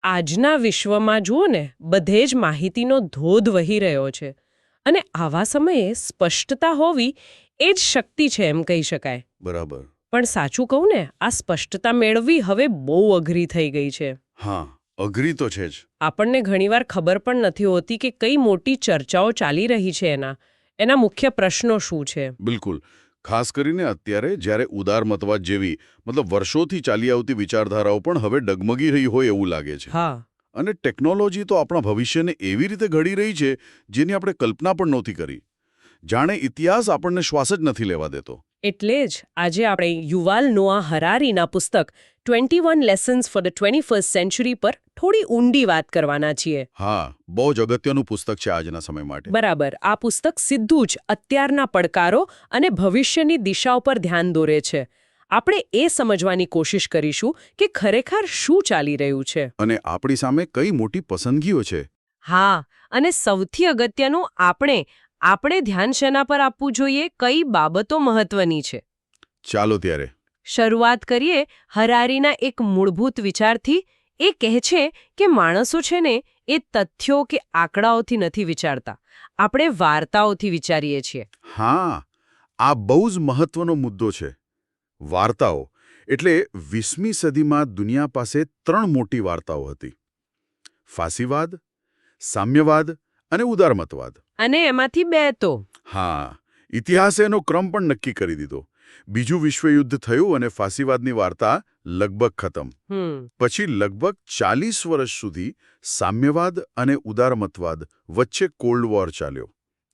આજના વિશ્વમાં જુઓ ને બધે જ માહિતીનો ધોધ વહી રહ્યો છે અને આવા સમયે સ્પષ્ટતા હોવી એ જ શક્તિ છે એમ કહી શકાય. બરાબર. પણ સાચું કહું ને આ સ્પષ્ટતા મેળવવી હવે બહુ અઘરી થઈ ગઈ છે. હા, અઘરી તો છે જ. આપણને ઘણીવાર ખબર પણ નથી હોતી કે કઈ મોટી ચર્ચાઓ ચાલી રહી છે એના મુખ્ય પ્રશ્નો શું છે. બિલકુલ. ખાસ કરીને અત્યારે જ્યારે ઉદારમતવાદ જેવી વર્ષોથી ચાલી આવતી વિચારધારાઓ પણ હવે ડગમગી રહી હોય એવું લાગે છે. હા. અને ટેકનોલોજી તો આપણા ભવિષ્યને એવી રીતે ઘડી રહી છે જેની આપણે કલ્પના પણ નહોતી કરી. જાણે ઇતિહાસ આપણને શ્વાસ જ નથી લેવા દેતો. એટલે જ આજે આપણે યુવાલ નોઆ હરારીના પુસ્તક 21 lessons for the 21st century પર થોડી ઊંડી વાત કરવાના છીએ. હા, બહુ જ અગત્યનું પુસ્તક છે આજના સમય માટે. બરાબર. આ પુસ્તક સીધું જ અત્યારના પડકારો અને ભવિષ્યની દિશા ઉપર ધ્યાન દોરે છે. આપણે એ સમજવાની કોશિશ કરીશું કે ખરેખર શું ચાલી રહ્યું છે. અને આપણી સામે કઈ મોટી પસંદગીઓ છે. હા, અને સૌથી અગત્યનું આપણે ધ્યાન શેના પર આપવું જોઈએ, કઈ બાબતો મહત્વની છે. ચાલો ત્યારે શરૂઆત કરીએ હરારીના એક મૂળભૂત વિચારથી. એ કહે છે કે માણસો છે ને એ તથ્યો કે આંકડાઓથી નથી વિચારતા, આપણે વાર્તાઓથી વિચારીએ છીએ. હા, આ બહુ જ મહત્વનો મુદ્દો છે. વાર્તાઓ એટલે 20મી સદીમાં દુનિયા પાસે 3 મોટી વાર્તાઓ હતી: ફાસીવાદ, સામ્યવાદ અને ઉદારમતવાદ. અને એમાંથી 2 તો હા, ઇતિહાસે એનો ક્રમ પણ નક્કી કરી દીધો. બીજું વિશ્વયુદ્ધ થયું અને ફાસીવાદની વાર્તા લગભગ ખતમ. પછી લગભગ 40 વર્ષ સુધી સામ્યવાદ અને ઉદારમતવાદ વચ્ચે કોલ્ડ વોર ચાલ્યો.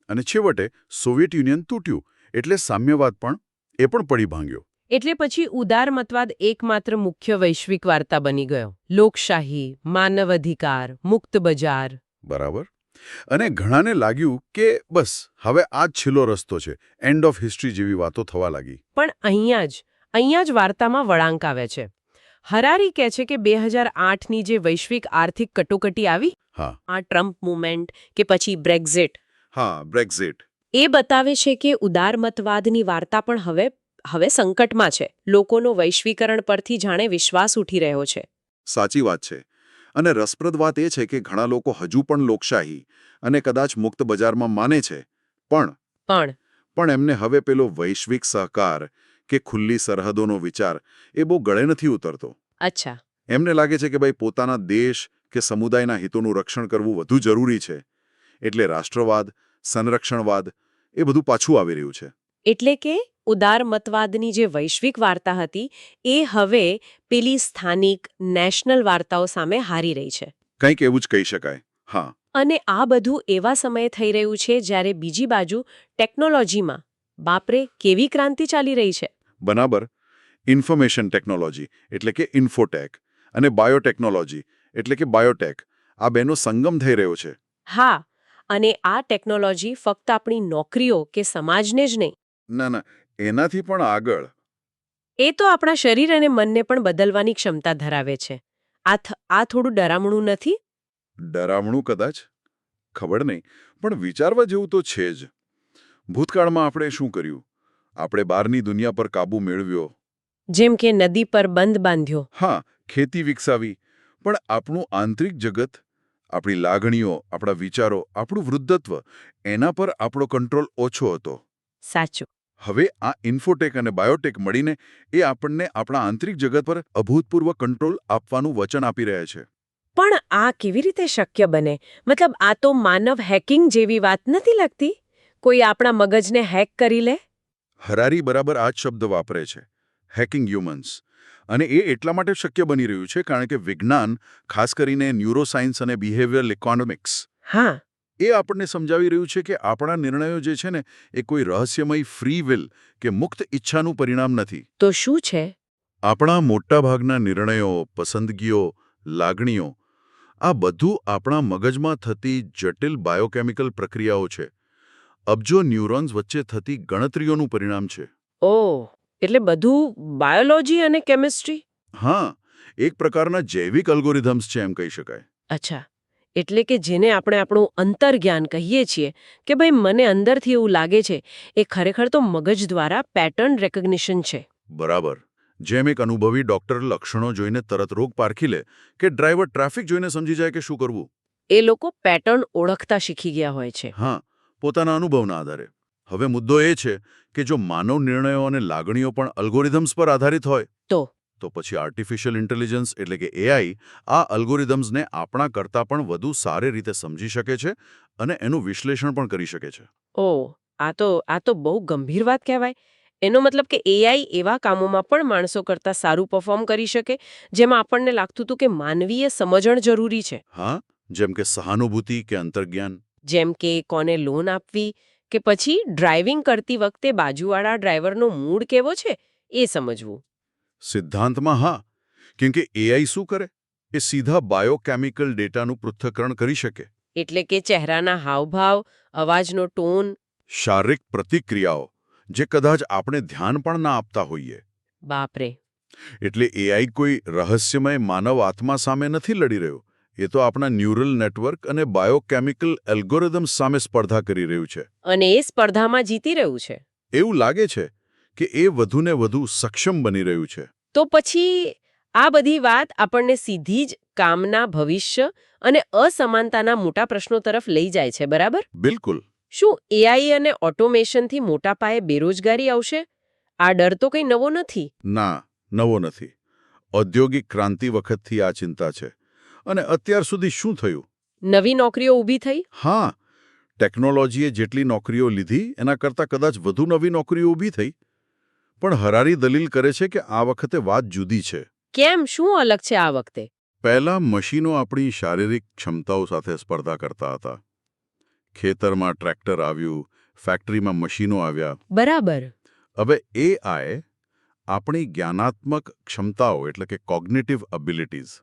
અને છેવટે સોવિયત યુનિયન તૂટ્યું એટલે સામ્યવાદ પણ પડી ભાંગ્યો. એટલે પછી ઉદારમતવાદ એકમાત્ર મુખ્ય વૈશ્વિક વાર્તા બની ગયો. લોકશાહી, માનવ અધિકાર, મુક્ત બજાર. બરાબર. અને ઘણાને લાગ્યું કે બસ હવે આ જ છેલ્લો રસ્તો છે, એન્ડ ઓફ હિસ્ટ્રી જેવી વાતો થવા લાગી. પણ અહીંયા જ વાર્તામાં વળાંક આવે છે. હરારી કહે છે કે 2008ની જે વૈશ્વિક આર્થિક કટોકટી આવી, આ ટ્રમ્પ મુવમેન્ટ કે પછી બ્રેક્ઝિટ, એ બતાવે છે કે ઉદારમતવાદની વાર્તા પણ હવે સંકટમાં છે. લોકોનો વૈશ્વિકરણ પરથી જાણે વિશ્વાસ ઉઠી રહ્યો છે. સાચી વાત છે. અને રસપ્રદ વાત એ છે કે ઘણા લોકો હજુ પણ લોકશાહી અને કદાચ મુક્ત બજારમાં માને છે, પણ એમને હવે પેલો વૈશ્વિક સહકાર કે ખુલ્લી સરહદોનો વિચાર એ બહુ ગળે નથી ઉતરતો. અચ્છા. એમને લાગે છે કે ભાઈ પોતાના દેશ કે સમુદાયના હિતોનું રક્ષણ કરવું વધુ જરૂરી છે. એટલે રાષ્ટ્રવાદ, સંરક્ષણવાદ એ બધું પાછું આવી રહ્યું છે. એટલે કે ઉદારમતવાદની જે વૈશ્વિક વાર્તા હતી એ હવે પેલી સ્થાનિક નેશનલ વાર્તાઓ સામે હારી રહી છે. કંઈક એવું જ કહી શકાય. હા. અને આ બધું એવા સમયે થઈ રહ્યું છે જ્યારે બીજી બાજુ ટેકનોલોજીમાં બાપરે કેવી ક્રાંતિ ચાલી રહી છે. બરાબર. ઇન્ફોર્મેશન ટેકનોલોજી એટલે કે ઇન્ફોટેક અને બાયોટેકનોલોજી એટલે કે બાયોટેક, આ બેનો સંગમ થઈ રહ્યો છે. હા, અને આ ટેકનોલોજી ફક્ત આપણી નોકરીઓ કે સમાજને જ નહીં, ના, એનાથી પણ આગળ. એ તો આપણા શરીર અને મનને પણ બદલવાની ક્ષમતા ધરાવે છે. આ થોડું ડરામણું નથી? ડરામણું કદાચ, ખબર નહીં, પણ વિચારવા જેવું તો છે જ. ભૂતકાળમાં આપણે શું કર્યું? આપણે બહારની દુનિયા પર કાબૂ મેળવ્યો. જેમ કે નદી પર બંધ બાંધ્યો. હા, ખેતી વિકસાવી. પણ આપણું આંતરિક જગત, આપણી લાગણીઓ, આપણા વિચારો, આપણું વૃદ્ધત્વ, એના પર આપણો કંટ્રોલ ઓછો હતો. સાચું. હવે આ ઇન્ફોટેક અને બાયોટેક મળીને એ આપણને આપણા આંતરિક જગત પર અભૂતપૂર્વ કંટ્રોલ આપવાનું વચન આપી રહ્યા છે. પણ આ કેવી રીતે શક્ય બને? મતલબ આ તો માનવ હેકિંગ જેવી વાત નથી લાગતી? કોઈ આપણા મગજને હેક કરી લે? હરારી બરાબર આ જ શબ્દ વાપરે છે, હેકિંગ હ્યુમન્સ. અને એ એટલા માટે શક્ય બની રહ્યું છે કારણ કે વિજ્ઞાન, ખાસ કરીને ન્યુરોસાયન્સ અને બિહેવિયરલ ઇકોનોમિક્સ, એ આપણને સમજાવી રહ્યું છે કે આપણા નિર્ણયો જે છે ને એ કોઈ રહસ્યમય ફ્રી વિલ કે મુક્ત ઈચ્છાનું પરિણામ નથી. તો શું છે? આપણા મોટાભાગના નિર્ણયો, પસંદગીઓ, લાગણીઓ, આ બધું આપણા મગજમાં થતી જટિલ બાયોકેમિકલ પ્રક્રિયાઓ છે. અબજો ન્યુરોન્સ વચ્ચે થતી ગણતરીઓનું પરિણામ છે. ઓહ, એટલે બધું બાયોલોજી અને કેમિસ્ટ્રી? હા, એક પ્રકારના જૈવિક અલ્ગોરિધમ્સ છે એમ કહી શકાય. અચ્છા, એટલે કે જેને આપણે આપણું અંતર્જ્ઞાન કહીએ છીએ કે ભાઈ મને અંદરથી એવું લાગે છે, એ ખરેખર તો મગજ દ્વારા પેટર્ન રેકગ્નિશન છે. બરાબર. જેમ એક અનુભવી ડોક્ટર લક્ષણો જોઈને તરત રોગ પારખી લે કે ડ્રાઈવર ટ્રાફિક જોઈને સમજી જાય કે શું કરવું. એ લોકો પેટર્ન ઓળખતા શીખી ગયા હોય છે. હા, પોતાના અનુભવના આધારે. હવે મુદ્દો એ છે કે જો માનવ નિર્ણયો અને લાગણીઓ પણ અલ્ગોરિધમ્સ પર આધારિત હોય તો પછી આર્ટિફિશિયલ ઇન્ટેલિજન્સ એટલે કે એઆઈ આ અલ્ગોરિધમ્સને આપણા કરતાં પણ વધુ સારી રીતે સમજી શકે છે અને એનું વિશ્લેષણ પણ કરી શકે છે. ઓહ, આ તો બહુ ગંભીર વાત કહેવાય. એનો મતલબ કે એઆઈ એવા કામોમાં પણ માણસો કરતાં સારું પરફોર્મ કરી શકે જેમાં આપણને લાગતું હતું કે માનવીય સમજણ જરૂરી છે. હા, જેમ કે સહાનુભૂતિ કે અંતર્જ્ઞાન. જેમ કે કોને લોન આપવી કે પછી ડ્રાઇવિંગ કરતી વખતે બાજુવાળા ડ્રાઈવરનો મૂડ કેવો છે એ સમજવું. સિદ્ધાંતમાં હા, કેમ કે એઆઈ શું કરે? એ સીધા બાયોકેમિકલ ડેટાનું પૃથ્થકરણ કરી શકે. એટલે કે ચહેરાના હાવભાવ, અવાજનો ટોન, શારીરિક પ્રતિક્રિયાઓ જે કદાચ આપણે ધ્યાન પણ ના આપતા હોઈએ. બાપરે. એટલે એઆઈ કોઈ રહસ્યમય માનવ આત્મા સામે નથી લડી રહ્યું. એ તો આપણા ન્યુરલ નેટવર્ક અને બાયોકેમિકલ એલ્ગોરિધમ્સ સામે સ્પર્ધા કરી રહ્યું છે. અને એ સ્પર્ધામાં જીતી રહ્યું છે. એવું લાગે છે કે એ વધુને વધુ સક્ષમ બની રહ્યું છે. તો પછી આ બધી વાત આપણને સીધી જ કામના ભવિષ્ય અને અસમાનતાના મોટા પ્રશ્નો તરફ લઈ જાય છે, બરાબર? બિલકુલ. શું એઆઈ અને ઓટોમેશનથી મોટા પાયે બેરોજગારી આવશે? આ ડર તો કંઈ નવો નથી. ના, નવો નથી. ઔદ્યોગિક ક્રાંતિ વખતથી આ ચિંતા છે. અને અત્યાર સુધી શું થયું? નવી નોકરીઓ ઊભી થઈ? હા, ટેકનોલોજીએ જેટલી નોકરીઓ લીધી એના કરતાં કદાચ વધુ નવી નોકરીઓ ઊભી થઈ. પણ હરારી દલીલ કરે છે કે આ વખતે વાત જુદી છે. કેમ? શું અલગ છે આ વખતે? પહેલા મશીનો આપણી શારીરિક ક્ષમતાઓ સાથે સ્પર્ધા કરતા હતા. ખેતરમાં ટ્રેક્ટર આવ્યું, ફેક્ટરીમાં મશીનો આવ્યા. બરાબર. હવે એઆઈ આપણી જ્ઞાનાત્મક ક્ષમતાઓ એટલે કે કોગ્નિટિવ એબિલિટીઝ,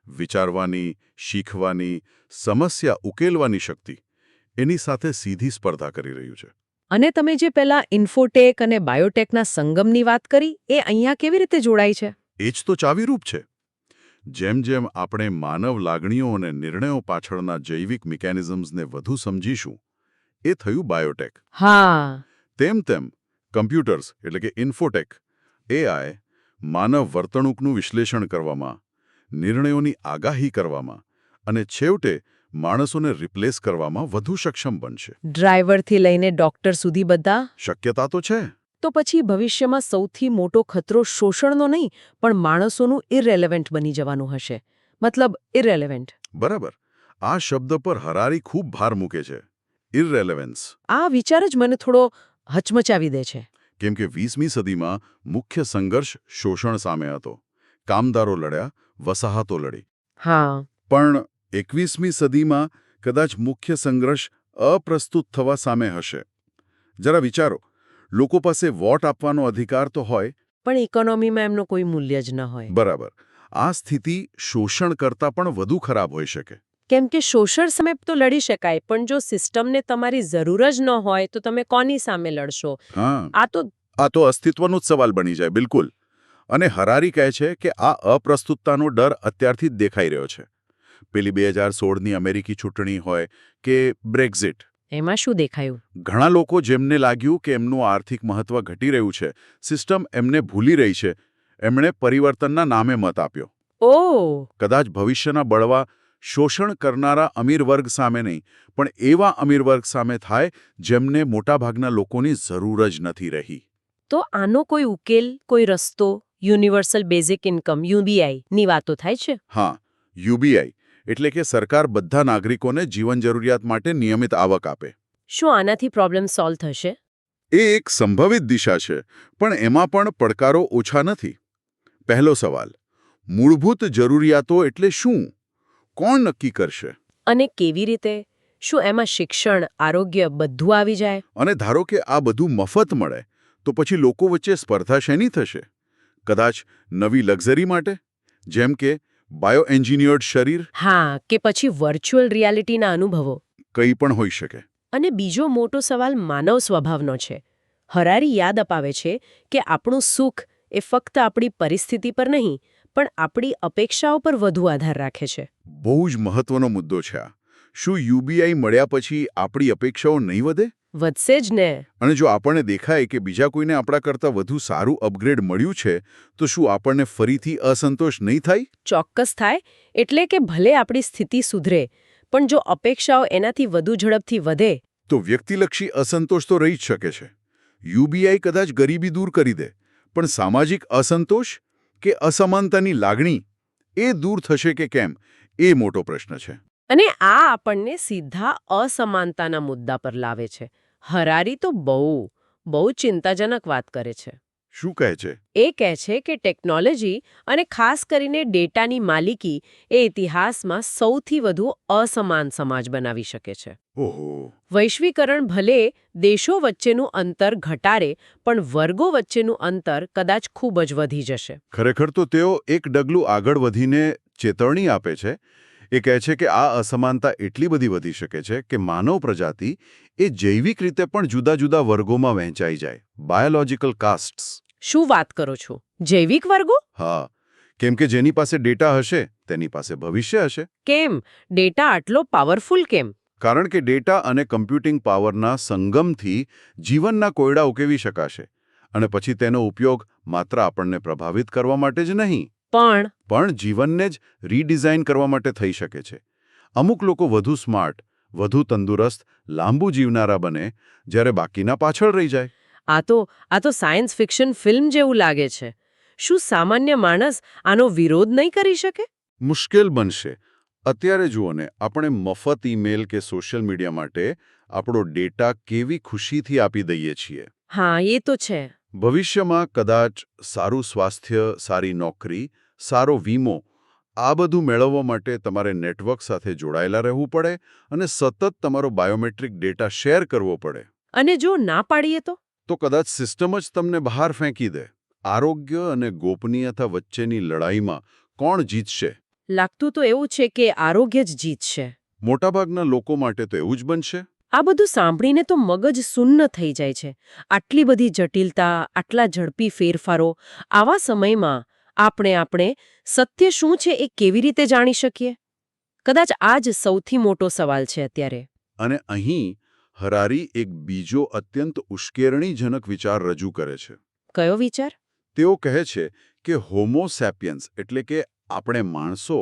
વિચારવાની, શીખવાની, સમસ્યા ઉકેલવાની શક્તિ એની સાથે સીધી સ્પર્ધા કરી રહ્યું છે. અને તમે જે પહેલા ઇન્ફોટેક અને બાયોટેકના સંગમની વાત કરી એ અહીંયા કેવી રીતે જોડાય છે? એ જ તો ચાવીરૂપ છે. જેમ જેમ આપણે માનવ લાગણીઓ અને નિર્ણયો પાછળના જૈવિક મિકેનિઝમ્સને વધુ સમજીશું, એ થયું બાયોટેક. હા. તેમ કમ્પ્યુટર્સ એટલે કે ઇન્ફોટેક, એઆઈ માનવ વર્તણૂકનું વિશ્લેષણ કરવામાં, નિર્ણયોની આગાહી કરવામાં અને છેવટે માણસોને રિપ્લેસ કરવામાં વધુ સક્ષમ બનશે. ડ્રાઈવરથી લઈને ડોક્ટર સુધી બધા? શક્યતા તો છે. તો પછી ભવિષ્યમાં સૌથી મોટો ખતરો શોષણનો નહીં પણ માણસોનું ઇરરેલેવન્ટ બની જવાનું હશે. મતલબ ઇરરેલેવન્ટ. બરાબર. આ શબ્દ પર હરારી ખૂબ ભાર મૂકે છે. ઇરરેલેવન્સ. આ વિચાર જ મને થોડો હચમચાવી દે છે. કેમ કે 20મી સદીમાં મુખ્ય સંઘર્ષ શોષણ સામે હતો. કામદારો લડ્યા, વસાહતો લડી. હા. પણ 21મી સદીમાં કદાચ મુખ્ય સંઘર્ષ અપ્રસ્તુત થવા સામે હશે. જરા વિચારો, લોકો પાસે વોટ આપવાનો અધિકાર તો હોય, પણ ઇકોનોમીમાં એમનો કોઈ મૂલ્ય જ ન હોય. બરાબર. આ સ્થિતિ શોષણ કરતાં પણ વધુ ખરાબ હોઈ શકે. કેમ કે શોષણ સામે તો લડી શકાય, પણ જો સિસ્ટમને તમારી જરૂર જ ન હોય તો તમે કોની સામે લડશો? હા, આ તો અસ્તિત્વનો જ સવાલ બની જાય. બિલકુલ. અને હરારી કહે છે કે આ અપ્રસ્તુતતાનો ડર અત્યારથી જ દેખાઈ રહ્યો છે. પેલી 2016ની અમેરિકી ચૂંટણી હોય કે બ્રેક્ઝિટ. એમાં શું દેખાયું? ઘણા લોકો જેમને લાગ્યું કે એમનું આર્થિક મહત્વ ઘટી રહ્યું છે, સિસ્ટમ એમને ભૂલી રહી છે, એમણે પરિવર્તનના નામે મત આપ્યો. ઓહ! કદાચ ભવિષ્યના બળવા શોષણ કરનારા અમીર વર્ગ સામે નહીં, પણ એવા અમીર વર્ગ સામે થાય જેમને મોટાભાગના લોકોની જરૂર જ નથી રહી. તો આનો કોઈ ઉકેલ, કોઈ રસ્તો, યુનિવર્સલ બેઝિક ઇન્કમ યુબીઆઈ ની વાતો થાય છે? હા, યુબીઆઈ એટલે કે સરકાર બધા નાગરિકોને જીવન જરૂરિયાત માટે નિયમિત આવક આપે. શું આનાથી પ્રોબ્લેમ સોલ્વ થશે? એ એક સંભવિત દિશા છે, પણ એમાં પણ પડકારો ઓછા નથી. પહેલો સવાલ, મૂળભૂત જરૂરિયાતો એટલે શું? કોણ નક્કી કરશે? અને કેવી રીતે? શું એમાં શિક્ષણ, આરોગ્ય બધું આવી જાય? અને ધારો કે આ બધું મફત મળે, તો પછી લોકો વચ્ચે સ્પર્ધા શેની થશે? કદાચ નવી લક્ઝરી માટે, જેમ કે બાયોએન્જિનિયર્ડ શરીર? હા, કે પછી વર્ચ્યુઅલ રિયાલિટીના અનુભવો? કંઈ પણ હોઈ શકે. અને બીજો મોટો સવાલ માનવ સ્વભાવનો છે. હરારી યાદ અપાવે છે કે આપણું સુખ એ ફક્ત આપણી પરિસ્થિતિ પર નહીં, પણ આપણી અપેક્ષાઓ પર વધુ આધાર રાખે છે. બહુ જ મહત્વનો મુદ્દો છે આ. શું યુબીઆઈ મળ્યા પછી આપણી અપેક્ષાઓ નહીં વધે? વધશે જ ને. અને જો આપણને દેખાય કે બીજા કોઈને આપણા કરતાં વધુ સારું અપગ્રેડ મળ્યું છે તો શું આપણને ફરીથી અસંતોષ નહીં થાય? ચોક્કસ થાય. એટલે કે ભલે આપણી સ્થિતિ સુધરે, પણ જો અપેક્ષાઓ એનાથી વધુ ઝડપથી વધે. તો વ્યક્તિલક્ષી અસંતોષ તો રહી જ શકે છે. યુબીઆઈ કદાચ ગરીબી દૂર કરી દે, પણ સામાજિક અસંતોષ કે અસમાનતાની લાગણી એ દૂર થશે કે કેમ, એ મોટો પ્રશ્ન છે. અને આ આપણને સીધા અસમાનતાના મુદ્દા પર લાવે છે. હરારી તો બહુ ચિંતાજનક વાત કરે છે. શું કહે છે? એ કહે છે કે ટેકનોલોજી અને ખાસ કરીને ડેટાની માલિકી એ ઇતિહાસમાં સૌથી વધુ અસમાન સમાજ બનાવી શકે છે. ઓહો. વૈશ્વિકરણ ભલે દેશો વચ્ચેનું અંતર ઘટાડે, પણ વર્ગો વચ્ચેનું અંતર કદાચ ખૂબ જ વધી જશે. ખરેખર તો તેઓ એક ડગલું આગળ વધીને ચેતવણી આપે છે. એ કહે છે કે આ અસમાનતા એટલી બધી વધી શકે છે કે માનવ પ્રજાતિ એ જૈવિક રીતે પણ જુદા જુદા વર્ગોમાં વહેંચાઈ જાય. Biological castes. શું વાત કરો છો? જૈવિક વર્ગો? હા, કેમ કે જેની પાસે ડેટા હશે તેની પાસે ભવિષ્ય હશે. કેમ? ડેટા આટલો પાવરફુલ કેમ? કારણ કે ડેટા અને કમ્પ્યુટિંગ પાવરના સંગમથી જીવનના કોયડા ઉકેવી શકાશે. અને પછી તેનો ઉપયોગ માત્ર આપણને પ્રભાવિત કરવા માટે જ નહીં, પણ જીવનને જ રીડિઝાઇન કરવા માટે થઈ શકે છે. અમુક લોકો વધુ સ્માર્ટ, વધુ તંદુરસ્ત, લાંબુ જીવનારા બને, જ્યારે બાકીના પાછળ રહી જાય. આ તો સાયન્સ ફિક્શન ફિલ્મ જેવું લાગે છે. શું સામાન્ય માણસ આનો વિરોધ નહીં કરી શકે? મુશ્કેલ બનશે. અત્યારે જુઓ ને, આપણે મફત ઈમેલ કે સોશિયલ મીડિયા માટે આપણો ડેટા કેવી ખુશીથી આપી દઈએ છીએ. હા, એ તો છે. ભવિષ્યમાં કદાચ સારું સ્વાસ્થ્ય, સારી નોકરી, સારો વીમો આ બધું મેળવવા માટે તમારે નેટવર્ક સાથે જોડાયેલા રહેવું પડે અને સતત તમારો બાયોમેટ્રિક ડેટા શેર કરવો પડે. અને જો ના પાડીએ તો? તો કદાચ સિસ્ટમ જ તમને બહાર ફેંકી દે. આરોગ્ય અને ગોપનીયતા વચ્ચેની લડાઈમાં કોણ જીતશે? લાગતું તો એવું છે કે આરોગ્ય જ જીતશે. મોટાભાગના લોકો માટે તો એવું જ બનશે. આ બધું સાંભળીને તો મગજ સુન્ન થઈ જાય છે. આટલી બધી જટિલતા, આટલા ઝડપી ફેરફારો, આવા સમયમાં આપણે સત્ય શું છે એ કેવી રીતે જાણી શકીએ? કદાચ આ જ સૌથી મોટો સવાલ છે અત્યારે. અને અહીં હરારી એક બીજો અત્યંત ઉશ્કેરણીજનક વિચાર રજૂ કરે છે. કયો વિચાર? તેઓ કહે છે કે હોમો સેપિયન્સ એટલે કે આપણે માણસો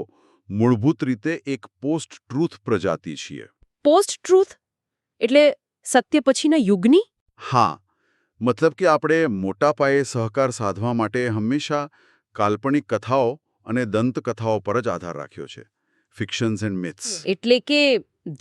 મૂળભૂત રીતે એક પોસ્ટ ટ્રુથ પ્રજાતિ છીએ. Post truth? એટલે સત્ય પછીના યુગની? હા, મતલબ કે આપણે મોટા પાયે સહકાર સાધવા માટે હંમેશા કાલ્પનિક કથાઓ અને દંતકથાઓ પર જ આધાર રાખ્યો છે. ફિક્શન્સ એન્ડ મિથ્સ. એટલે કે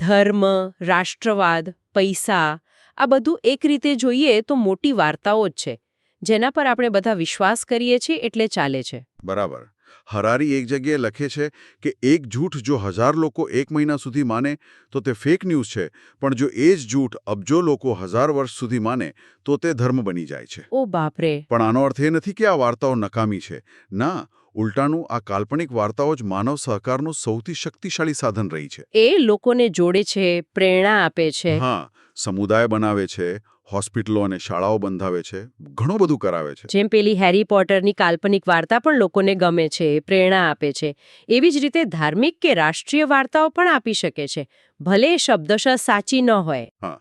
ધર્મ, રાષ્ટ્રવાદ, પૈસા, આ બધું એક રીતે જોઈએ તો મોટી વાર્તાઓ જ છે, જેના પર આપણે બધા વિશ્વાસ કરીએ છીએ એટલે ચાલે છે. બરાબર. હરારી એક જગ્યાએ લખે છે કે એક જૂઠ જો 1000 લોકો એક મહિના સુધી માને તો તે ફેક ન્યૂઝ છે, પણ જો એ જ જૂઠ અબજો લોકો 1000 વર્ષ સુધી માને તો તે ધર્મ બની જાય છે. ઓ બાપરે. પણ આનો અર્થ એ નથી કે આ વાર્તાઓ નકામી છે. ના, ઉલટાનું આ કાલ્પનિક વાર્તાઓ જ માનવ સહકારનું સૌથી શક્તિશાળી સાધન રહી છે. એ લોકોને જોડે છે, પ્રેરણા આપે છે. હા, સમુદાય બનાવે છે, હોસ્પિટલો અને શાળાઓ બંધાવે છે, ઘણું બધું કરાવે છે. જેમ પેલી હેરી પોટરની કાલ્પનિક વાર્તા પણ લોકોને ગમે છે, પ્રેરણા આપે છે, એવી જ રીતે ધાર્મિક કે રાષ્ટ્રીય વાર્તાઓ પણ આપી શકે છે, ભલે શબ્દશઃ સાચી ન હોય. હા,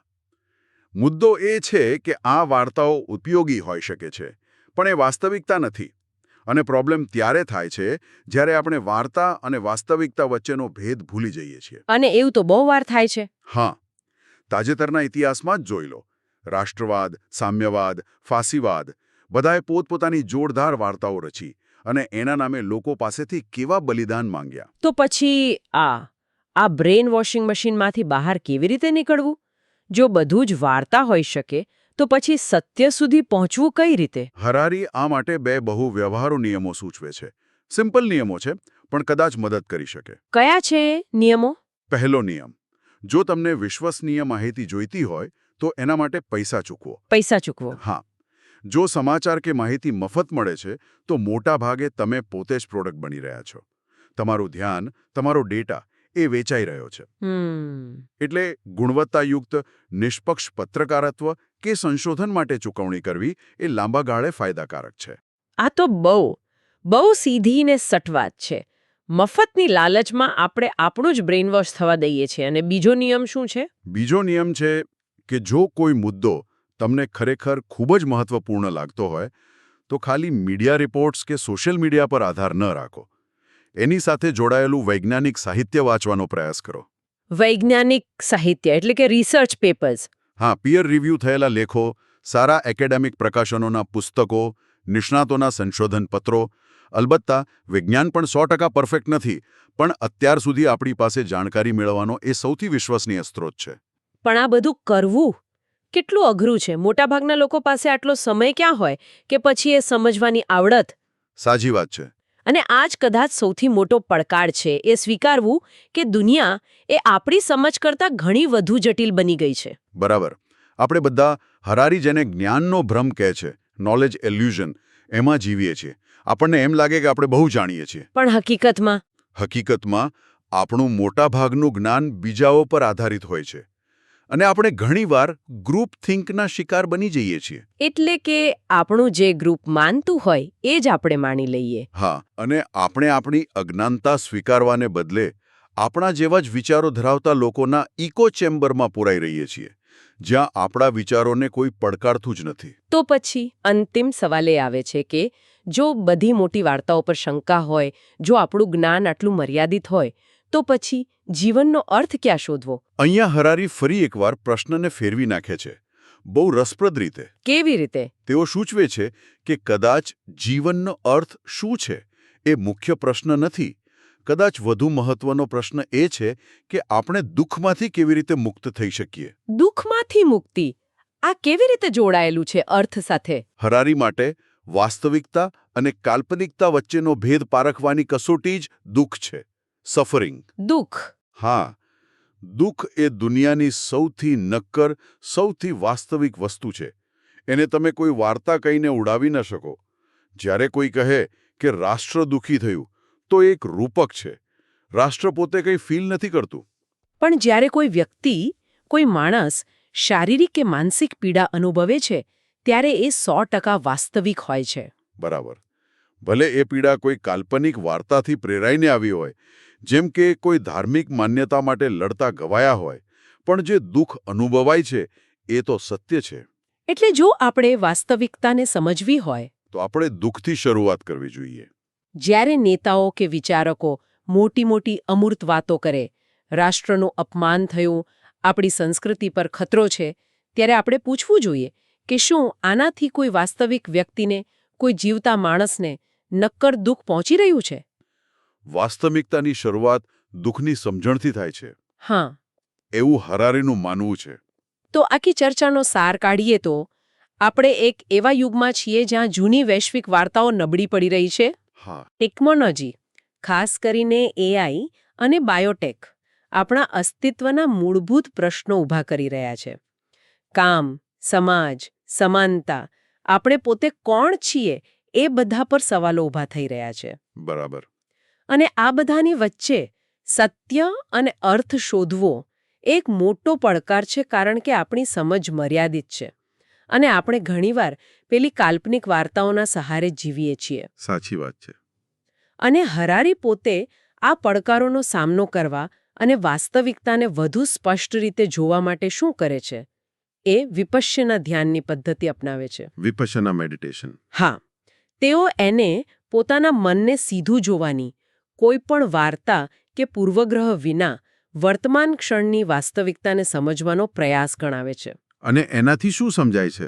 મુદ્દો એ છે કે આ વાર્તાઓ ઉપયોગી હોઈ શકે છે, પણ એ વાસ્તવિકતા નથી. અને પ્રોબ્લેમ ત્યારે થાય છે જ્યારે આપણે વાર્તા અને વાસ્તવિકતા વચ્ચેનો ભેદ ભૂલી જઈએ છીએ. અને એવું તો બહુ વાર થાય છે. હા, તાજેતરના ઇતિહાસમાં જ જોઈ લો. રાષ્ટ્રવાદ, સામ્યવાદ, ફાસીવાદ બધાએ પોતપોતાની જોરદાર વાર્તાઓ રચી અને એના નામે લોકો પાસેથી કેવા બલિદાન માંગ્યા. તો પછી આ બ્રેન વોશિંગ મશીનમાંથી બહાર કેવી રીતે નીકળવું? જો બધું જ વાર્તા હોઈ શકે તો પછી સત્ય સુધી પહોંચવું કઈ રીતે? હરારી આ માટે 2 બહુ વ્યવહારુ નિયમો સૂચવે છે. સિમ્પલ નિયમો છે, પણ કદાચ મદદ કરી શકે. કયા છે નિયમો? પહેલો નિયમ, જો તમને વિશ્વસનીય માહિતી જોઈતી હોય તો એના માટે પૈસા ચૂકવો. પૈસા ચૂકવો? હા. જો સમાચાર કે માહિતી મફત મળે છે તો મોટા ભાગે તમે પોતે જ પ્રોડક્ટ બની રહ્યા છો. તમારું ધ્યાન, તમારો ડેટા એ વેચાઈ રહ્યો છે. એટલે ગુણવત્તાયુક્ત, નિષ્પક્ષ પત્રકારત્વ કે સંશોધન માટે ચૂકવણી કરવી એ લાંબા ગાળે ફાયદાકારક છે. આ તો બહુ સીધી ને સટ વાત છે. મફતની લાલચમાં આપણે આપણું જ બ્રેઇન વોશ થવા દઈએ છીએ. અને બીજો નિયમ શું છે? બીજો નિયમ છે કે જો કોઈ મુદ્દો તમને ખરેખર ખૂબ જ મહત્વપૂર્ણ લાગતો હોય તો ખાલી મીડિયા રિપોર્ટ્સ કે સોશિયલ મીડિયા પર આધાર ન રાખો. એની સાથે જોડાયેલું વૈજ્ઞાનિક સાહિત્ય વાંચવાનો પ્રયાસ કરો. વૈજ્ઞાનિક સાહિત્ય એટલે કે રિસર્ચ પેપર્સ. હા, પિયર રિવ્યૂ થયેલા લેખો, સારા એકેડેમિક પ્રકાશનોના પુસ્તકો, નિષ્ણાતોના સંશોધન પત્રો. અલબત્તા વિજ્ઞાન પણ 100% પરફેક્ટ નથી, પણ અત્યાર સુધી આપણી પાસે જાણકારી મેળવવાનો એ સૌથી વિશ્વસનીય સ્ત્રોત છે. પણ આ બધું કરવું કેટલું અઘરું છે. મોટાભાગના લોકો પાસે આટલો સમય ક્યાં હોય કે પછી એ સમજવાની આવડત. સાચી વાત છે. અને આ જ કદાચ સૌથી મોટો પડકાર છે, એ સ્વીકારવું કે દુનિયા એ આપણી સમજ કરતાં ઘણી વધુ જટિલ બની ગઈ છે. બરાબર. આપણે બધા હરારી જેને જ્ઞાનનો ભ્રમ કહે છે, નોલેજ એલ્યુઝન, એમાં જીવીએ છીએ. આપણને એમ લાગે કે આપણે બહુ જાણીએ છીએ. પણ હકીકતમાં આપણું મોટાભાગનું જ્ઞાન બીજાઓ પર આધારિત હોય છે. અને આપણે ઘણીવાર ગ્રુપ થિંકના શિકાર બની જઈએ છીએ. એટલે કે આપણું જે ગ્રુપ માનતું હોય એ જ આપણે માની લઈએ. હા, અને આપણે આપણી અજ્ઞાનતા સ્વીકારવાને બદલે આપણા જેવા જ વિચારો ધરાવતા લોકોના ઇકો ચેમ્બરમાં પુરાઈ રહીએ છીએ, જ્યાં આપણા વિચારોને કોઈ પડકારતું જ નથી. તો પછી અંતિમ સવાલ એ આવે છે કે જો બધી મોટી વાર્તાઓ પર શંકા હોય, જો આપણું જ્ઞાન આટલું મર્યાદિત હોય, તો પછી જીવનનો અર્થ ક્યાં શોધવો? અહીંયા હરારી ફરી એકવાર પ્રશ્નને ફેરવી નાખે છે, બહુ રસપ્રદ રીતે. કેવી રીતે? તેઓ સૂચવે છે કે કદાચ જીવનનો અર્થ શું છે એ મુખ્ય પ્રશ્ન નથી. કદાચ વધુ મહત્વનો પ્રશ્ન એ છે કે આપણે દુઃખમાંથી કેવી રીતે મુક્ત થઈ શકીએ. દુઃખમાંથી મુક્તિ, આ કેવી રીતે જોડાયેલું છે અર્થ સાથે? હરારી માટે વાસ્તવિકતા અને કાલ્પનિકતા વચ્ચેનો ભેદ પારખવાની કસોટી જ દુઃખ છે. સફરિંગ. દુઃખ. હા, દુઃખ એ દુનિયાની સૌથી નક્કર, સૌથી વાસ્તવિક વસ્તુ છે. એને તમે કોઈ વાર્તા કહીને ઉડાવી ન શકો. જ્યારે કોઈ કહે કે રાષ્ટ્ર દુઃખી થયું, તો એક રૂપક છે. રાષ્ટ્ર પોતે કંઈ ફીલ નથી કરતું. પણ જ્યારે કોઈ વ્યક્તિ, કોઈ માણસ શારીરિક કે માનસિક પીડા અનુભવે છે, ત્યારે એ 100% વાસ્તવિક હોય છે. બરાબર. ભલે એ પીડા કોઈ કાલ્પનિક વાર્તાથી પ્રેરાઈને આવી હોય, જેમ કે કોઈ ધાર્મિક માન્યતા માટે લડતા ગવાયા હોય, પણ જે દુઃખ અનુભવાય છે એ તો સત્ય છે. એટલે જો આપણે વાસ્તવિકતાને સમજવી હોય, તો આપણે દુઃખથી શરૂઆત કરવી જોઈએ. જ્યારે નેતાઓ કે વિચારકો મોટી અમૂર્ત વાતો કરે, રાષ્ટ્રનું અપમાન થયું, આપણી સંસ્કૃતિ પર ખતરો છે, ત્યારે આપણે પૂછવું જોઈએ કે શું આનાથી કોઈ વાસ્તવિક વ્યક્તિને, કોઈ જીવતા માણસને નક્કર દુઃખ પહોંચી રહ્યું છે? વાસ્તવિકતાની શરૂઆત દુઃખની સમજણથી થાય છે. હા, એવું હરારીનું માનવું છે. તો આખી ચર્ચાનો સાર કાઢીએ તો આપણે એક એવા યુગમાં છીએ જ્યાં જૂની વૈશ્વિક વાર્તાઓ નબળી પડી રહી છે. હા. ટેકનોલોજી, ખાસ કરીને એઆઈ અને બાયોટેક, આપણા અસ્તિત્વના મૂળભૂત પ્રશ્નો ઊભા કરી રહ્યા છે. કામ, સમાજ, સમાનતા, આપણે પોતે કોણ છીએ એ બધા પર સવાલો ઊભા થઈ રહ્યા છે. બરાબર. અને આ બધાની વચ્ચે સત્ય અને અર્થ શોધવો એક મોટો પડકાર છે, કારણ કે આપણી સમજ મર્યાદિત છે અને આપણે ઘણીવાર પેલી કાલ્પનિક વાર્તાઓના સહારે જીવીએ છીએ. સાચી વાત છે. અને હરારી પોતે આ પડકારોનો સામનો કરવા અને વાસ્તવિકતાને વધુ સ્પષ્ટ રીતે જોવા માટે શું કરે છે? એ વિપશ્યના ધ્યાનની પદ્ધતિ અપનાવે છે. વિપશ્યના મેડિટેશન. હા, તેઓ એને પોતાના મનને સીધું જોવાની, કોઈ પણ વાર્તા કે પૂર્વગ્રહ વિના વર્તમાન ક્ષણની વાસ્તવિકતાને સમજવાનો પ્રયાસ ગણાવે છે. અને એનાથી શું સમજાય છે?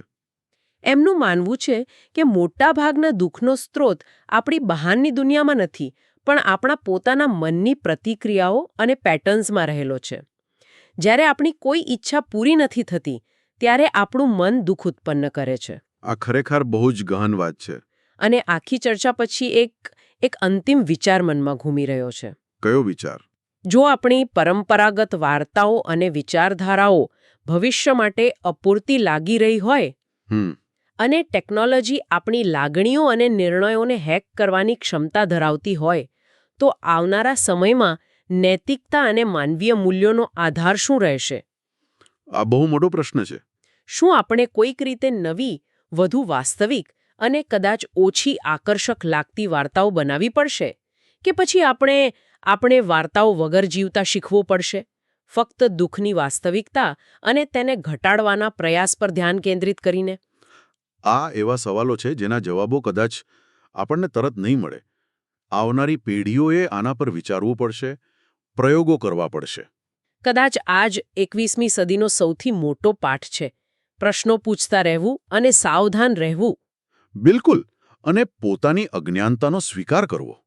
એમનું માનવું છે કે મોટાભાગના દુઃખનો સ્ત્રોત આપણી બહારની દુનિયામાં નથી, પણ આપણા પોતાના મનની પ્રતિક્રિયાઓ અને પેટર્ન્સમાં રહેલો છે. જ્યારે આપણી કોઈ ઈચ્છા પૂરી નથી થતી, ત્યારે આપણું મન દુઃખ ઉત્પન્ન કરે છે. આ ખરેખર બહુ જ ગહન વાત છે. અને આખી ચર્ચા પછી એક અંતિમ વિચાર મનમાં ઘૂમી રહ્યો છે. કયો વિચાર? જો આપણી પરંપરાગત વાર્તાઓ અને વિચારધારાઓ ભવિષ્ય માટે અપૂરતી લાગી રહી હોય, અને ટેકનોલોજી આપણી લાગણીઓ અને નિર્ણયોને હેક કરવાની ક્ષમતા ધરાવતી હોય, તો આવનારા સમયમાં નૈતિકતા અને માનવીય મૂલ્યોનો આધાર શું રહેશે? આ બહુ મોટો પ્રશ્ન છે. શું આપણે કોઈક રીતે નવી, વધુ વાસ્તવિક અને કદાચ ઓછી આકર્ષક લાગતી વાર્તાઓ બનાવવી પડશે? કે પછી આપણે વાર્તાઓ વગર જીવતા શીખવું પડશે? ફક્ત દુઃખની વાસ્તવિકતા અને તેને ઘટાડવાના પ્રયાસ પર ધ્યાન કેન્દ્રિત કરીને? આ એવા સવાલો છે જેના જવાબો કદાચ આપણને તરત નહીં મળે. આવનારી પેઢીઓએ આના પર વિચારવું પડશે, પ્રયોગો કરવા પડશે. કદાચ આ જ 21મી સદીનો સૌથી મોટો પાઠ છે. પ્રશ્નો પૂછતા રહેવું અને સાવધાન રહેવું. બિલકુલ. અને પોતાની અજ્ઞાનતાનો સ્વીકાર કરવો.